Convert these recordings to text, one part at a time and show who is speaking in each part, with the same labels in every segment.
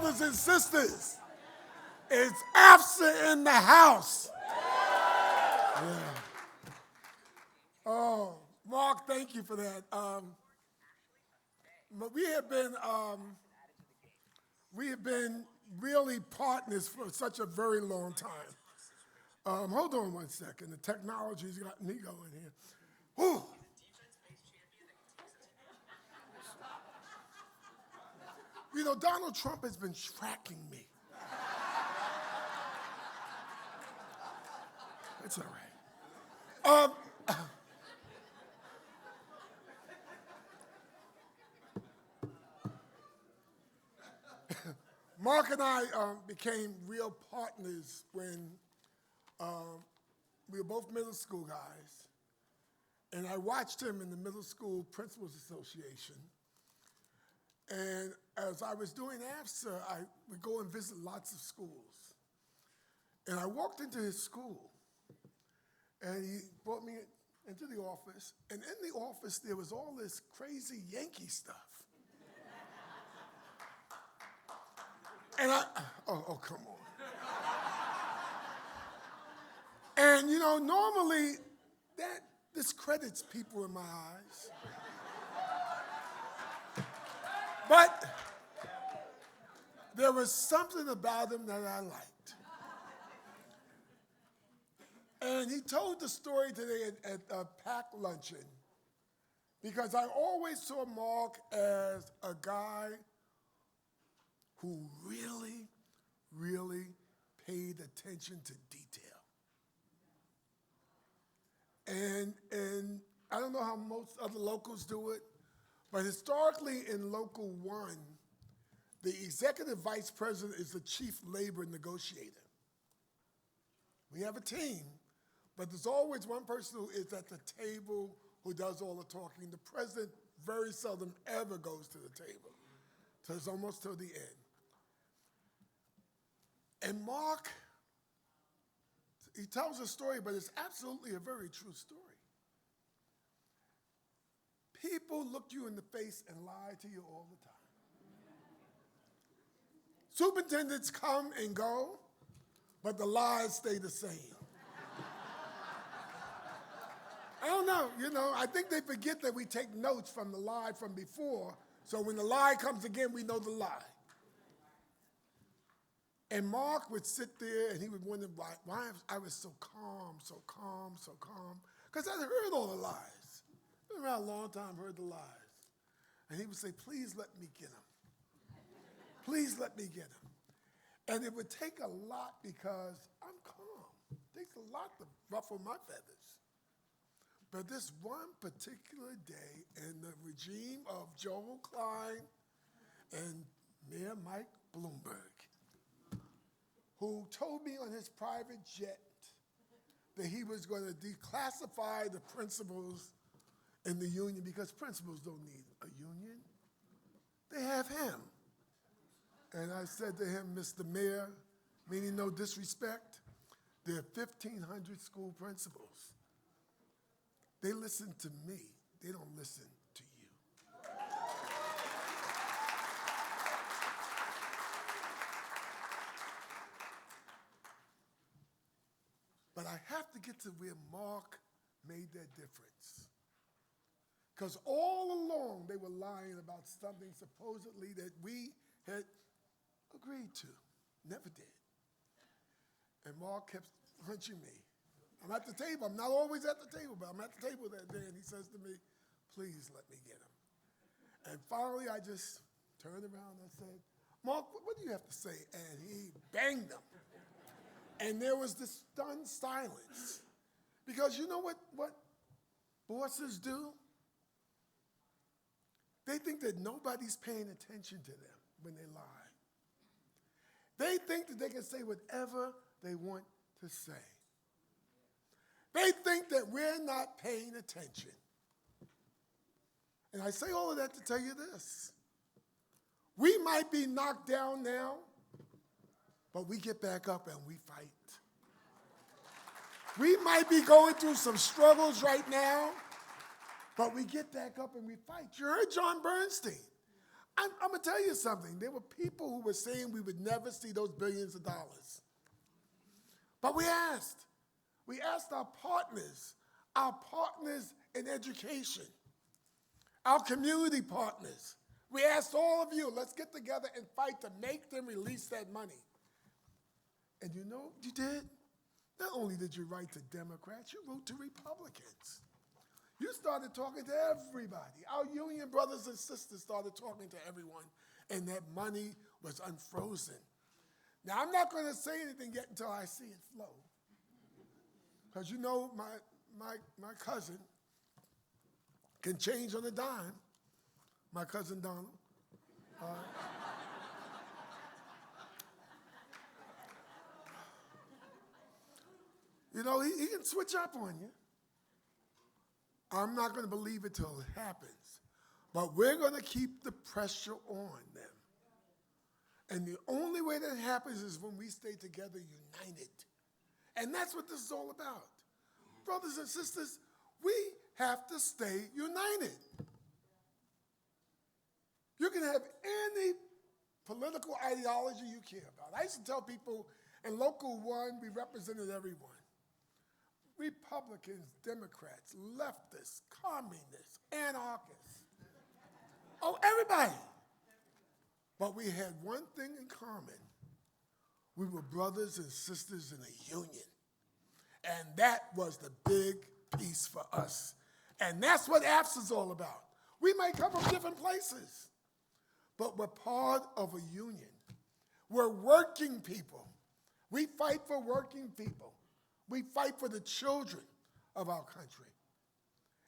Speaker 1: brothers and sisters. It's AFSA in the house. Yeah. Oh, Mark, thank you for that. We have been really partners for such a very long time. Hold on one second. The technology's got me going here. Whew. You know, Donald Trump has been tracking me. It's all right. Mark and I became real partners when we were both middle school guys. And I watched him in the Middle School Principals Association. And as I was doing AFSA, I would go and visit lots of schools. And I walked into his school, and he brought me into the office. And in the office, there was all this crazy Yankee stuff. And oh, come on. And, you know, normally that discredits people in my eyes. But there was something about him that I liked. And he told the story today at a pack luncheon, because I always saw Mark as a guy who really, really paid attention to detail. And I don't know how most other locals do it, but historically in Local 1, the executive vice president is the chief labor negotiator. We have a team, but there's always one person who is at the table who does all the talking. The president very seldom ever goes to the table. So it's almost till the end. And Mark, he tells a story, but it's absolutely a very true story. People look you in the face and lie to you all the time. Superintendents come and go, but the lies stay the same. I don't know, you know, I think they forget that we take notes from the lie from before, so when the lie comes again, we know the lie. And Mark would sit there and he would wonder why I was so calm, because I'd heard all the lies. Been around a long time, heard the lies. And he would say, please let me get them. Please let me get them. And it would take a lot because I'm calm. It takes a lot to ruffle my feathers. But this one particular day in the regime of Joel Klein and Mayor Mike Bloomberg, who told me on his private jet that he was going to declassify the principals in the union because principals don't need a union. They have him. And I said to him, Mr. Mayor, meaning no disrespect, there are 1,500 school principals. They listen to me. They don't listen to you. But I have to get to where Mark made that difference. Because all along they were lying about something supposedly that we had agreed to. Never did. And Mark kept hunching me. I'm at the table. I'm not always at the table, but I'm at the table that day, and he says to me, please let me get him. And finally I just turned around and I said, Mark, what do you have to say? And he banged them. And there was this stunned silence. Because you know what bosses do? They think that nobody's paying attention to them when they lie. They think that they can say whatever they want to say. They think that we're not paying attention. And I say all of that to tell you this. We might be knocked down now, but we get back up and we fight. We might be going through some struggles right now, but we get back up and we fight. You heard John Bernstein. I'm going to tell you something. There were people who were saying we would never see those billions of dollars. But we asked. We asked our partners in education, our community partners. We asked all of you, let's get together and fight to make them release that money. And you know what you did? Not only did you write to Democrats, you wrote to Republicans. You started talking to everybody. Our union brothers and sisters started talking to everyone, and that money was unfrozen. Now, I'm not going to say anything yet until I see it flow. Because you know my cousin can change on a dime, my cousin Donald. You know, he can switch up on you. I'm not going to believe it till it happens. But we're going to keep the pressure on them. And the only way that happens is when we stay together united. And that's what this is all about. Brothers and sisters, we have to stay united. You can have any political ideology you care about. I used to tell people in Local 1, we represented everyone. Republicans, Democrats, leftists, communists, anarchists. Oh, everybody. But we had one thing in common. We were brothers and sisters in a union. And that was the big piece for us. And that's what AFSA is all about. We may come from different places, but we're part of a union. We're working people. We fight for working people. We fight for the children of our country.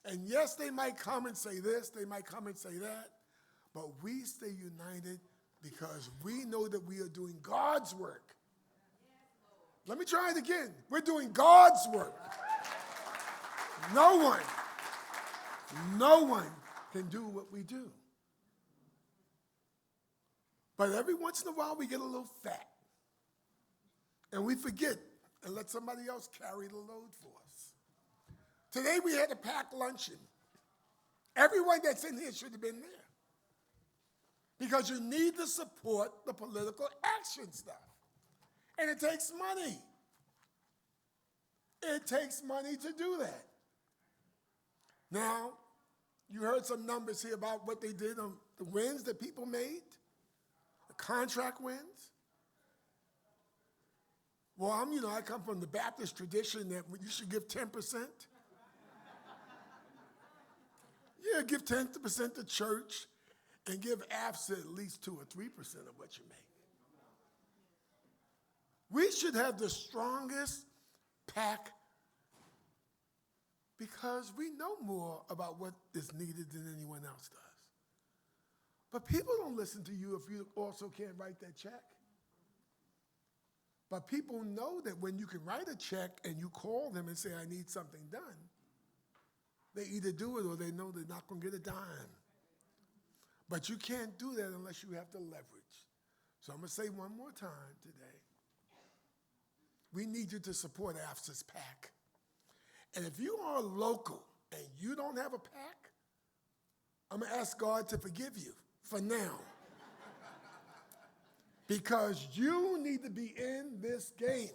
Speaker 1: And yes, they might come and say this, they might come and say that, but we stay united because we know that we are doing God's work. Let me try it again. We're doing God's work. No one can do what we do. But every once in a while, we get a little fat. And we forget and let somebody else carry the load for us. Today, we had a packed luncheon. Everyone that's in here should have been there. Because you need to support the political action stuff. And it takes money. It takes money to do that. Now, you heard some numbers here about what they did on the wins that people made, the contract wins. Well, I come from the Baptist tradition that you should give 10%. Yeah, give 10% to church and give AFSA at least 2 or 3% of what you make. We should have the strongest pack because we know more about what is needed than anyone else does. But people don't listen to you if you also can't write that check. But people know that when you can write a check and you call them and say, I need something done, they either do it or they know they're not going to get a dime. But you can't do that unless you have the leverage. So I'm going to say one more time today. We need you to support AFSA's PAC. And if you are local and you don't have a PAC, I'm going to ask God to forgive you for now. Because you need to be in this game.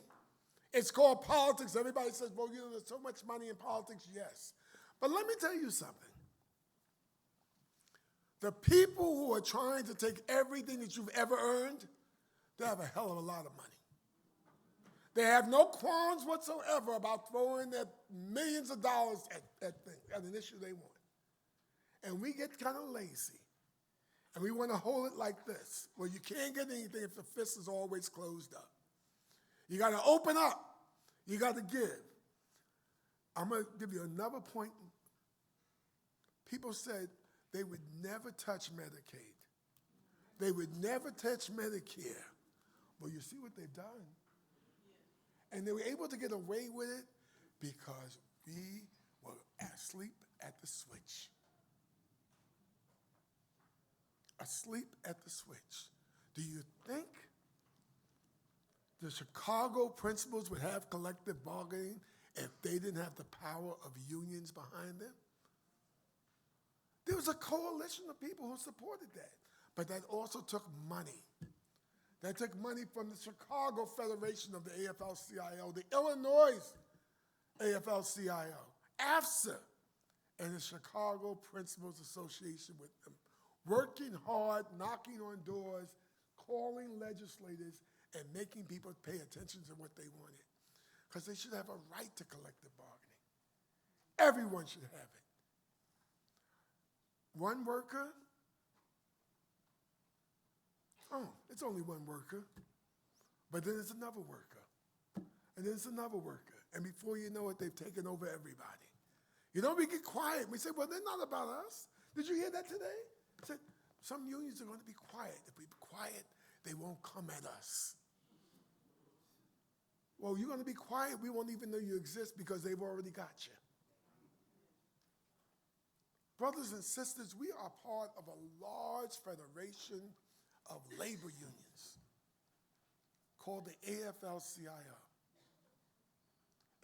Speaker 1: It's called politics. Everybody says, well, there's so much money in politics. Yes. But let me tell you something. The people who are trying to take everything that you've ever earned, they have a hell of a lot of money. They have no qualms whatsoever about throwing their millions of dollars at an issue they want. And we get kind of lazy. And we want to hold it like this. Well, you can't get anything if the fist is always closed up. You got to open up. You got to give. I'm going to give you another point. People said they would never touch Medicaid. They would never touch Medicare. Well, you see what they've done. And they were able to get away with it because we were asleep at the switch. Asleep at the switch. Do you think the Chicago principals would have collective bargaining if they didn't have the power of unions behind them? There was a coalition of people who supported that. But that also took money. That took money from the Chicago Federation of the AFL-CIO, the Illinois AFL-CIO, AFSA, and the Chicago Principals Association with them, working hard, knocking on doors, calling legislators, and making people pay attention to what they wanted. Because they should have a right to collective bargaining. Everyone should have it. One worker, it's only one worker. But then it's another worker. And then it's another worker. And before you know it, they've taken over everybody. You know, we get quiet. We say, well, they're not about us. Did you hear that today? I said, some unions are going to be quiet. If we be quiet, they won't come at us. Well, you're going to be quiet. We won't even know you exist because they've already got you. Brothers and sisters, we are part of a large federation of labor unions called the AFL-CIO.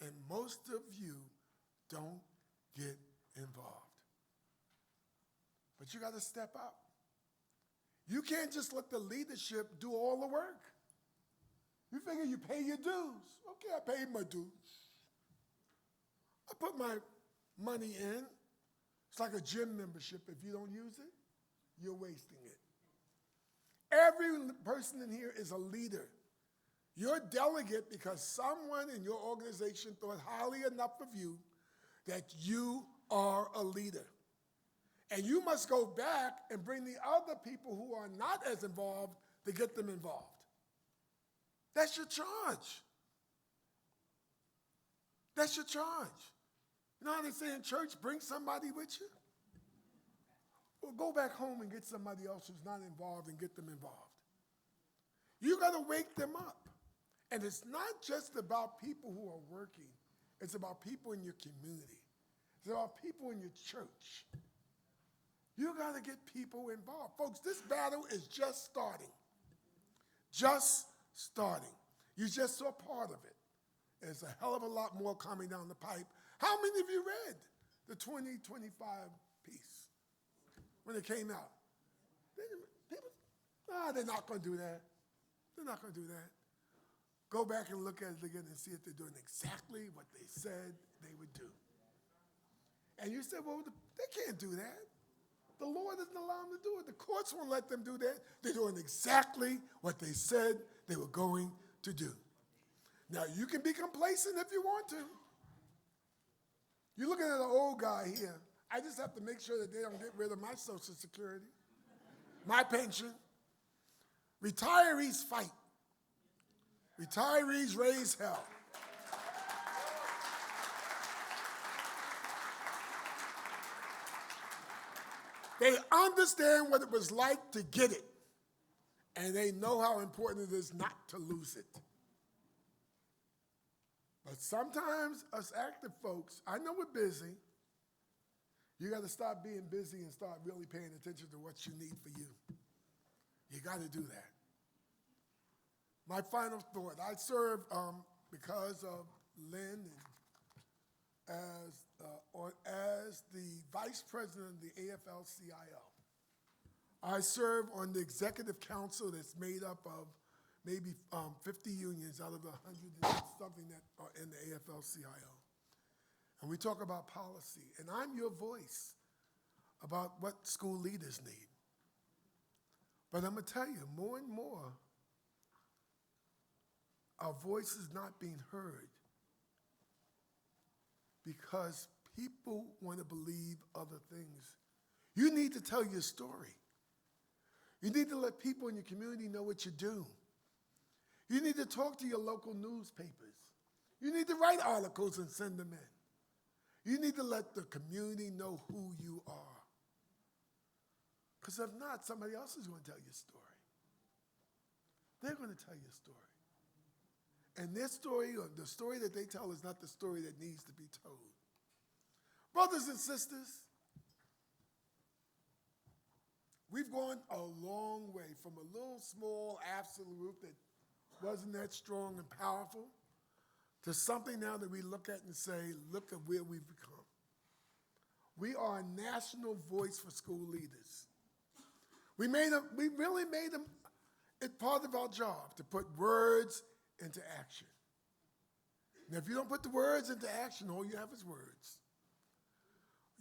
Speaker 1: And most of you don't get involved. But you got to step up. You can't just let the leadership do all the work. You figure you pay your dues. Okay, I paid my dues. I put my money in. It's like a gym membership. If you don't use it, you're wasting it. Every person in here is a leader. You're a delegate because someone in your organization thought highly enough of you that you are a leader. And you must go back and bring the other people who are not as involved to get them involved. That's your charge. That's your charge. You know how they say in church, bring somebody with you? Well, go back home and get somebody else who's not involved and get them involved. You got to wake them up. And it's not just about people who are working. It's about people in your community. It's about people in your church. You got to get people involved. Folks, this battle is just starting. Just starting. You just saw part of it. There's a hell of a lot more coming down the pipe. How many of you read the 2025 piece when it came out? They're not going to do that. They're not going to do that. Go back and look at it again and see if they're doing exactly what they said they would do. And you said, well, they can't do that. The law doesn't allow them to do it. The courts won't let them do that. They're doing exactly what they said they were going to do. Now, you can be complacent if you want to. You're looking at an old guy here. I just have to make sure that they don't get rid of my Social Security, my pension. Retirees fight. Retirees raise hell. They understand what it was like to get it, and they know how important it is not to lose it. But sometimes us active folks, I know we're busy. You got to stop being busy and start really paying attention to what you need for you. You got to do that. My final thought, I serve because of Lynn as the vice president of the AFL-CIO. I serve on the executive council that's made up of maybe 50 unions out of the 100 and something that are in the AFL-CIO. And we talk about policy. And I'm your voice about what school leaders need. But I'm going to tell you, more and more, our voice is not being heard because people want to believe other things. You need to tell your story. You need to let people in your community know what you do. You need to talk to your local newspapers. You need to write articles and send them in. You need to let the community know who you are. Because if not, somebody else is going to tell your story. They're going to tell your story. And their story, or the story that they tell, is not the story that needs to be told. Brothers and sisters, we've gone a long way from a little small absolute group that wasn't that strong and powerful to something now that we look at and say, look at where we've become. We are a national voice for school leaders. We really made them it part of our job to put words into action. Now, if you don't put the words into action, all you have is words.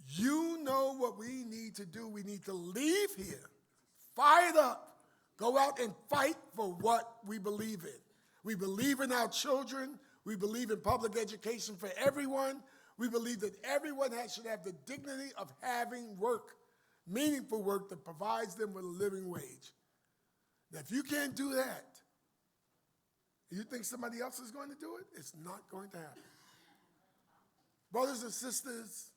Speaker 1: You know what we need to do. We need to leave here fired up, go out and fight for what we believe in. We believe in our children. We believe in public education for everyone. We believe that everyone should have the dignity of having work, meaningful work that provides them with a living wage. Now, if you can't do that, you think somebody else is going to do it? It's not going to happen. Brothers and sisters,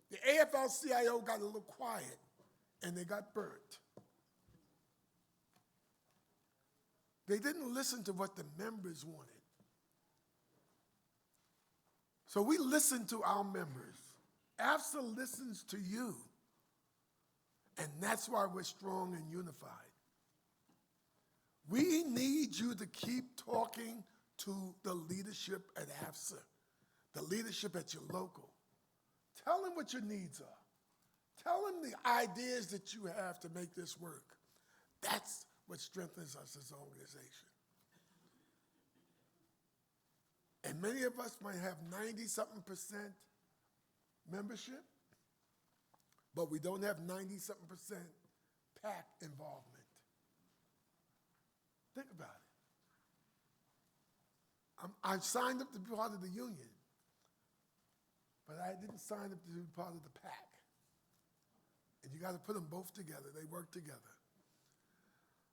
Speaker 1: the AFL-CIO got a little quiet, and they got burnt. They didn't listen to what the members wanted. So we listen to our members. AFSA listens to you. And that's why we're strong and unified. We need you to keep talking to the leadership at AFSA, the leadership at your local. Tell them what your needs are. Tell them the ideas that you have to make this work. That's what strengthens us as an organization. And many of us might have 90-something% membership, but we don't have 90-something% PAC involvement. Think about it. I signed up to be part of the union, but I didn't sign up to be part of the PAC. And you got to put them both together. They work together.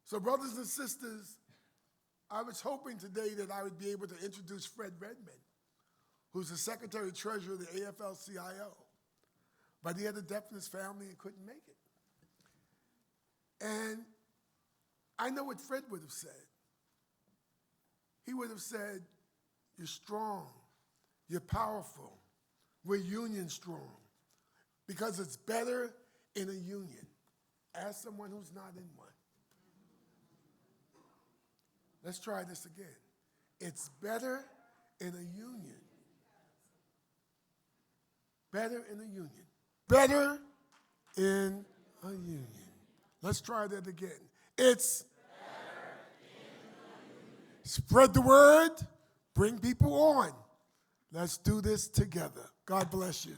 Speaker 1: So brothers and sisters, I was hoping today that I would be able to introduce Fred Redmond, who's the Secretary-Treasurer of the AFL-CIO. But he had a death in his family and couldn't make it. And I know what Fred would have said. He would have said, you're strong, you're powerful, we're union strong, because it's better in a union. Ask someone who's not in one. Let's try this again. It's better in a union. Better in a union. Better in a union. Let's try that again. It's better in a union. Spread the word. Bring people on. Let's do this together. God bless you.